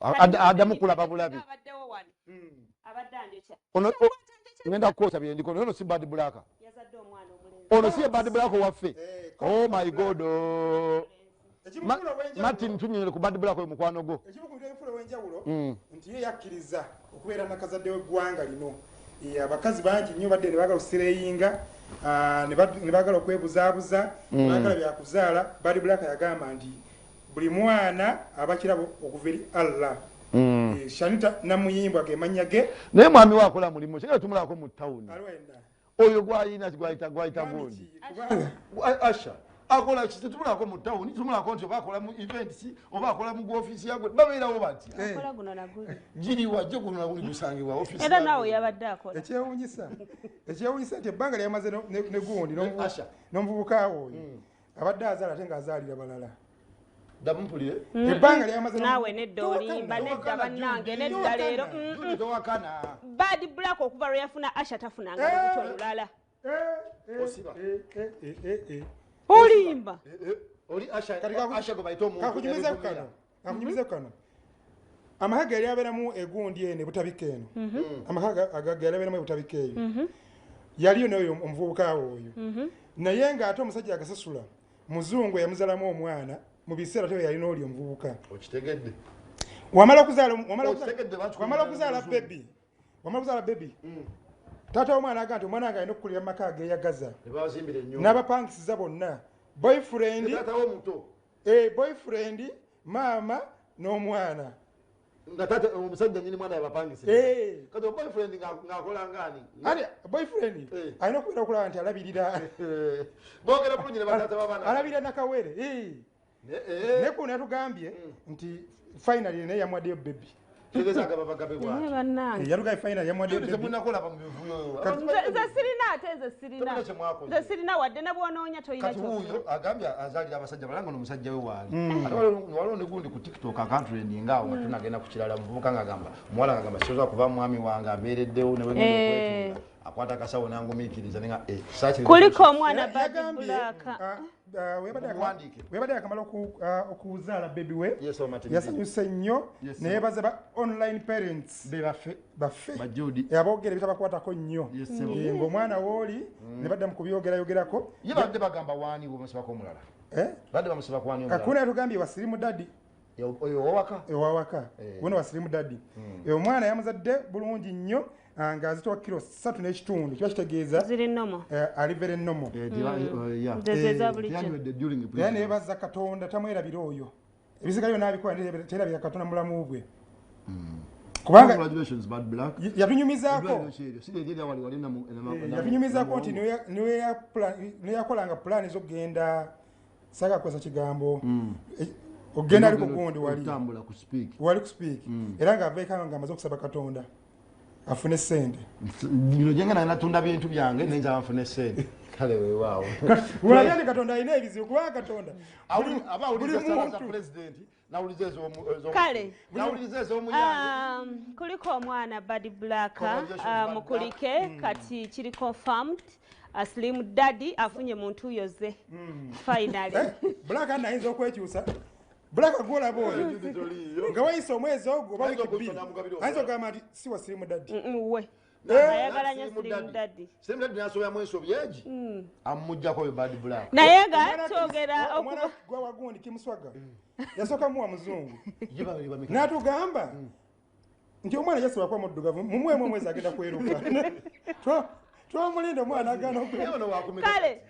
adamu kulaba bulabi ono ngenda kukosa bye ndiko ono si bad black ono si bad black waffe oh my god Martin tunyere ku bad black oyo mukwano go ekibukubira enfula wenjawulo nti ye yakkiriza okubeera nakazadde w'eggwanga lino abakazi bangi nnyo badde ne baagala okusireyinga ne baagala okwebuzaabuza ne baagala byakuzaala bad black yagamba nti buli mwana abakirabo okuva eri Allah Shanita namuyimba ge manya ge naye mwami wakola mulimu kigala tumulako mu town oyo gwayina gwayita gundi asha akola kitumulako mu town tumulako nti bakola mu events oba akola mu office yagwe babeerawo bati akola guno na guli jiri wajje guno na guli gusangibwa office era nawe yabadde akola ekyewunyisa nti ebbanga lyamaze ne gundi n'omuvubuka oyo abadde azaala ate ng'azaalira balala damumpulire ebbanga lyamaze nawe nedda olimba nedda bannange nedda leero bad black okuva lwe yafuna Asha tafunanga lubuto lulala olimba oli Asha go baito omuntu kakunyumize kano amahaga yali abeeramu egundi ene butabika eno amahaga yali abeeramu ebutabika eyo yaliyo nayo omuvubuka oyo naye ng'ate omusajja agasasula muzungu yamuzalamu omwana mu biseera tyo yalina oli omuvubuka okitegedde wamala okuzaala baby taata w'omwana agamba nti omwana wange alina okukulira mu maka ageeyagaza n'abapangisiza bonna boyfriend maama n'omwana omusajja nyini mwana yabapangisa kati boyfriend ng'akola ngani boyfriend alina okubeera okulaba nti alabirira boogera bulungi ne bataata b'abaana alabirira nakawere naye kuno yatugambye nti finally naye yamwaddeyo baby yalugaye final yamwaddeyo nze sirina wadde ne bwonoonya toyina kyuyo agambye azaalira abasajja balanga n'omusajja we waali ate waliwo ne gundi ku tiktok akantrendinga awo nga tunagenda ku kirala muvubuka ng'agamba omuwala ng'agamba sisobola kuva mwami wange abeereddewo ne bwegenda okwetunga akwata akasawo nangumiikiriza nenga kuliko omwana bad black webadde akamala okuzaala baby we yasanyuse nnyo neyebaza ba online parents baffe aboogera bitabakwatako nnyo ng'omwana wooli ne baddamu kubyogerayogerako ye badde bagamba waani bamusibako omulala badde bamusibako waani omulala kakuna yatugambye wasirimu dadi ewawaka wona wasirimu dadi omwana yamuzadde bulungi nnyo ng'azitowa kilo 3 n'ekitundu kiba kitegeeza alivere nnomo era neyebaza katonda tamwerabira oyo ebisigalyo n'abikola terabira katonda mulamu bwe kubanga yatunyumizaako nti niwe yakolanga pulaani z'okugenda sagakozesa kigambo ogenda ali ku gundi wali ku speak era ng'avaekanga ng'amaze okusaba katonda afune sente bino jengana natunda bintu byange nenza afune sente kale weewaawo wali katonda alina ebizibu kubanga katonda abawuliriza sala za president nawuliza ezo omuyange kuliko omwana bad black mukulike kati kiri confirmed Slim Daddy afunye muntu yoze finally black anayinza okwekyusa Black gola boy nga wayise omwezi ogwo ba wiki bbiri ayinza okugamba nti si wa Slim Daddy we ayagala nnyo Slim Daddy nasobola mweso byeji amujjako oyo bad black naye nga kyogera omwana gwa wagundi kimuswaga yasooka muwa muzungu n'atugamba nti omwana yasobola kuba muddugavu mumuwemu omwezi agenda kweruka twamulinda omwana agaana kale